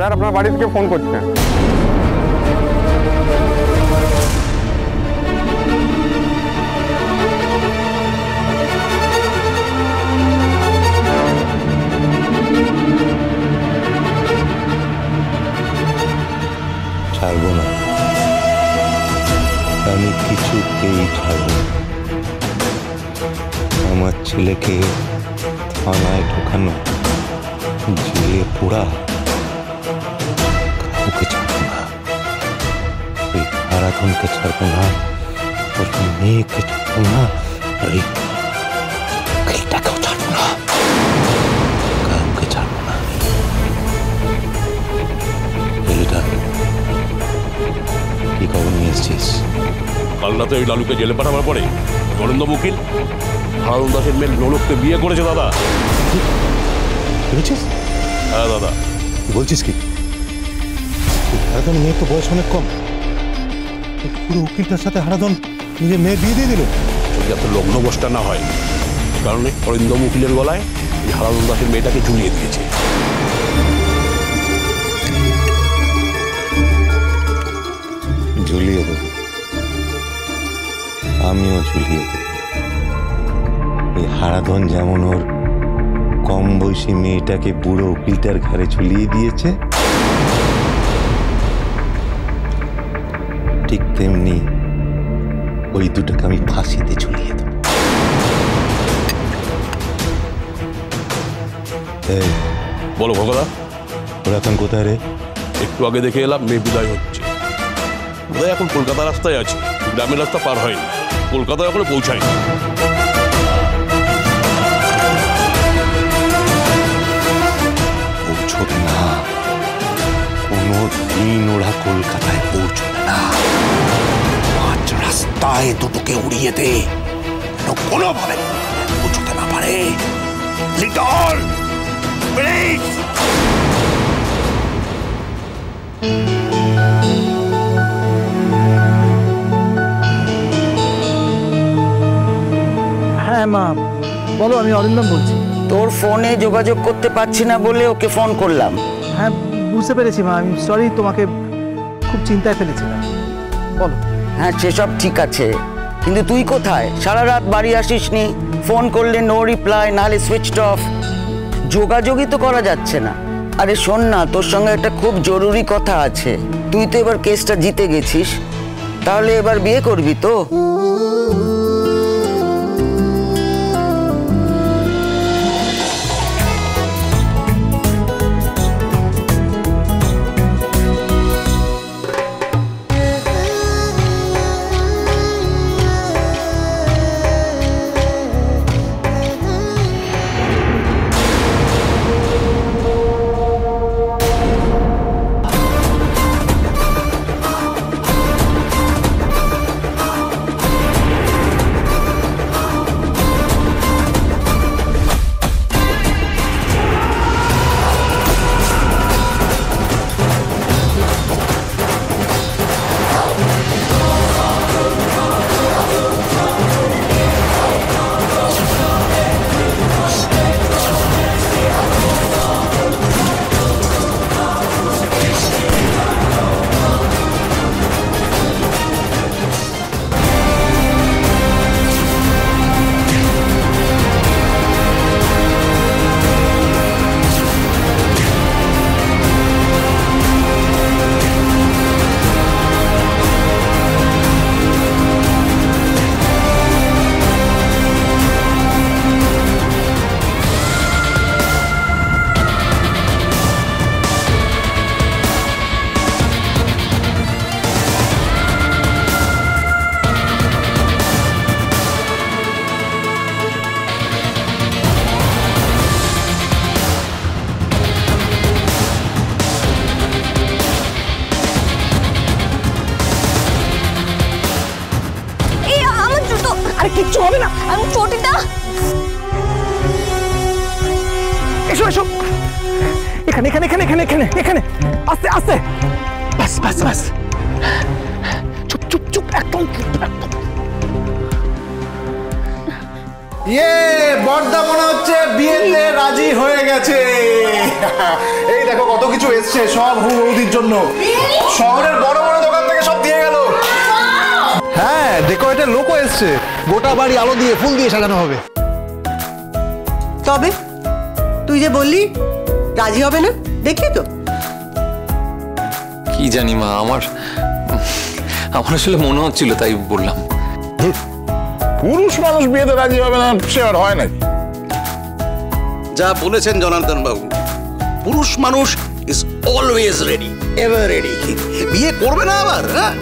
Sir আপনার বাড়ি থেকে ফোন করছে। ছাড়বো না, আমি কিছুতেই ছাড়ব না। আমার ছেলেকে থানায় ঢোকানো, জেলে পোড়া, কাউকে ছাড়বো না। ওই আরাধনকে ছাড়বো না, ওর মেয়েকে ছাড়বো না, ওই উকিলটাকেও ছাড়বো না, কাউকে ছাড়বো না। কি খবর নিয়ে এসছিস? কাল রাতে ওই লালুকে জেলে পাঠাবার পরে নরেন্দ্র উকিল হারাধন দাসের মেয়ে নোলককে বিয়ে করেছে দাদা। বুঝেছিস? হ্যাঁ দাদা। বলছিস কি? হারাধন মেয়ে তো বয়স অনেক কম, পুরো উকিলটার সাথে হারাধন নিজের মেয়ে বিয়ে দিয়ে দিল। যাতে লগ্ন বসটা না হয় কারণে অরিন্দম উকিলের গলায় এই হারাধন দাসের মেয়েটাকে ঝুলিয়ে দিয়েছে। ঝুলিয়ে দেবো, আমিও ঝুলিয়ে দেবো। এই হারাধন যেমন ওর কম বয়সী মেয়েটাকে বুড়ো উকিলটার ঘাড়ে ঝুলিয়ে দিয়েছে, ঠিক তেমনি ওই দুটোকে আমি ফাঁসিতে ঝুলিয়ে দেবো। বলো ভগদা, ওরা এখন কোথায় রে? একটু আগে দেখে এলাম মেয়ে বিদায় হচ্ছে। বোধহয় এখন কলকাতা রাস্তায় আছে, গ্রামের রাস্তা পার হয়নি, কলকাতায় এখনো পৌঁছায়নি। পৌঁছবে না, কোনো দিন ওরা কলকাতায় পৌঁছবে না। মাঝ রাস্তায় দুটোকে উড়িয়ে দে, কোনোভাবে পৌঁছতে না পারে। Little please. হ্যাঁ মা বলো, আমি অরিন্দম বলছি। তোর ফোনে যোগাযোগ করতে পারছি না বলে ওকে ফোন করলাম। হ্যাঁ বুঝতে পেরেছি মা, আমি সরি, তোমাকে খুব চিন্তায় ফেলেছিলাম। বলো। হ্যাঁ সেসব ঠিক আছে, কিন্তু তুই কোথায়? সারা রাত বাড়ি আসিসনি, ফোন করলে নো রিপ্লাই, নাহলে সুইচড অফ, যোগাযোগই তো করা যাচ্ছে না। আরে শোন না, তোর সঙ্গে একটা খুব জরুরি কথা আছে। তুই তো এবার কেসটা জিতে গেছিস, তাহলে এবার বিয়ে করবি তো? কিচ্ছু হবে না, আমি চটিটা। এসো এসো, এখানে এখানে এখানে এখানে এখানে এখানে, আস্তে আস্তে, বাস বাস বাস, চুপ চুপ চুপ, একদম চুপ, একদম। ইয়ে বড়দা মনে হচ্ছে বিয়েতে রাজি হয়ে গেছে। এই দেখো কত কিছু এসছে সব বৌদির জন্য, শহরের বড় বড় দোকান থেকে সব দিয়ে গেল। হ্যাঁ ডেকোরেটর লোকও এসছে, গোটা বাড়ি আলো দিয়ে ফুল দিয়ে সাজানো হবে। তবে তুই যে বললি রাজি হবে না, দেখলি তো। কি জানি মা, আমার আসলে মনে হচ্ছিল তাই বললাম। পুরুষ মানুষ বিয়েতে রাজি হবে না সে আর হয় নাকি? যা বলেছেন জনার্দন বাবু, পুরুষ মানুষ is always ready, ever ready. বিয়ে করবে না আবার? হ্যাঁ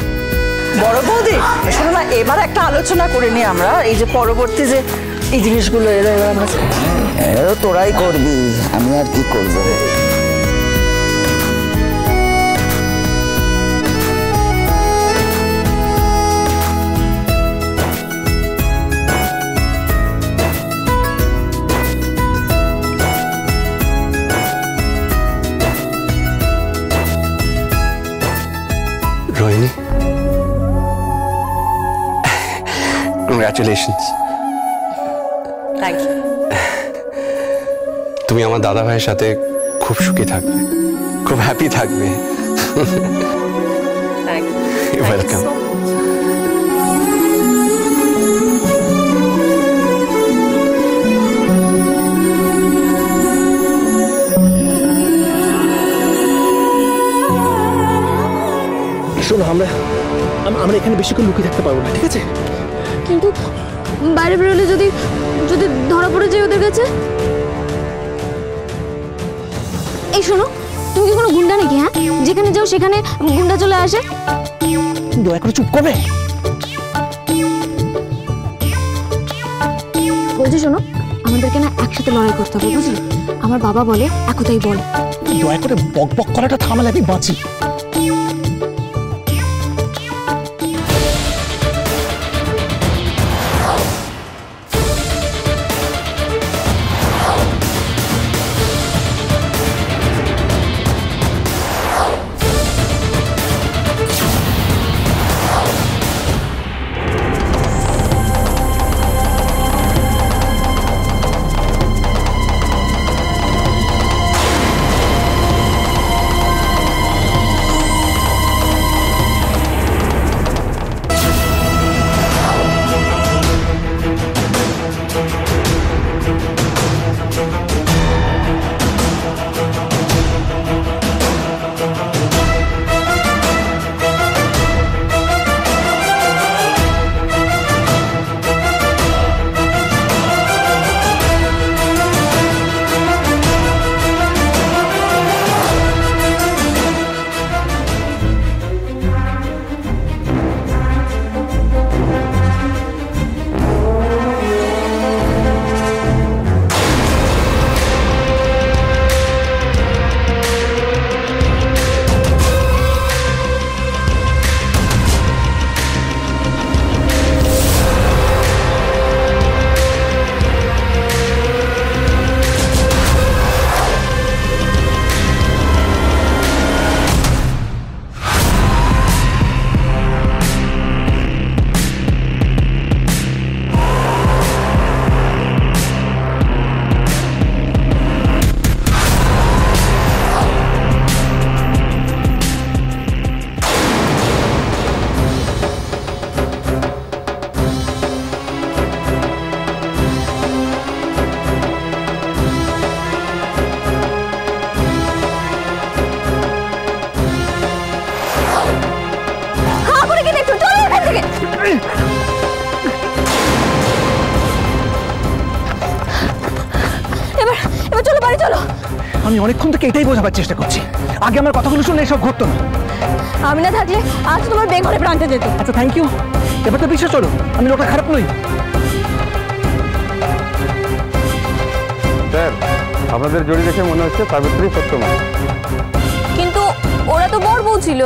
বড় বৌদি শোনো না, এবার একটা আলোচনা করে নিই আমরা, এই যে পরবর্তী যে এই জিনিসগুলো তোরাই করবি, আমি আর কি করবো। রোহিণী, কংগ্রাচুলেশনস। Thank you. তুমি আমার দাদা ভাইয়ের সাথে খুব সুখী থাকবে, খুব হ্যাপি থাকবে। Thank you. ওয়েলকাম। শোনো, আমরা এখানে বেশিক্ষণ লুকিয়ে থাকতে পারবো না, ঠিক আছে? কিন্তু বাইরে বেরোলে যদি যদি ধরা পড়ে যায় ওদের কাছে। এই শোনো, তুমি কি কোনো গুন্ডা নাকি? হ্যাঁ, যেখানে যাও সেখানে গুন্ডা চলে আসে। দয়া করে চুপ করবে। বলছি শোনো, আমাদেরকে না একসাথে লড়াই করতে হবে, বুঝলি? আমার বাবা বলে একতাই বল। দয়া করে বক বক করাটা থামালে আমি বাঁচি। এবার চলো বাড়ি চলো। আমি অনেকক্ষণ থেকে এটাই বোঝাবার চেষ্টা করছি, আগে আমার কথাগুলো শুনলে এসব ঘটতো না। আমি না থাকলে আজ তোমার বেঘরে প্রাণটা যেত। আচ্ছা থ্যাংক ইউ, এবার তো বিশ্বাস চলো আমি লোকটা খারাপ নই। স্যার, আপনাদের জড়ি দেখে মনে হচ্ছে সাবিত্রী সত্যমা। কিন্তু ওরা তো বড় বউ ছিল।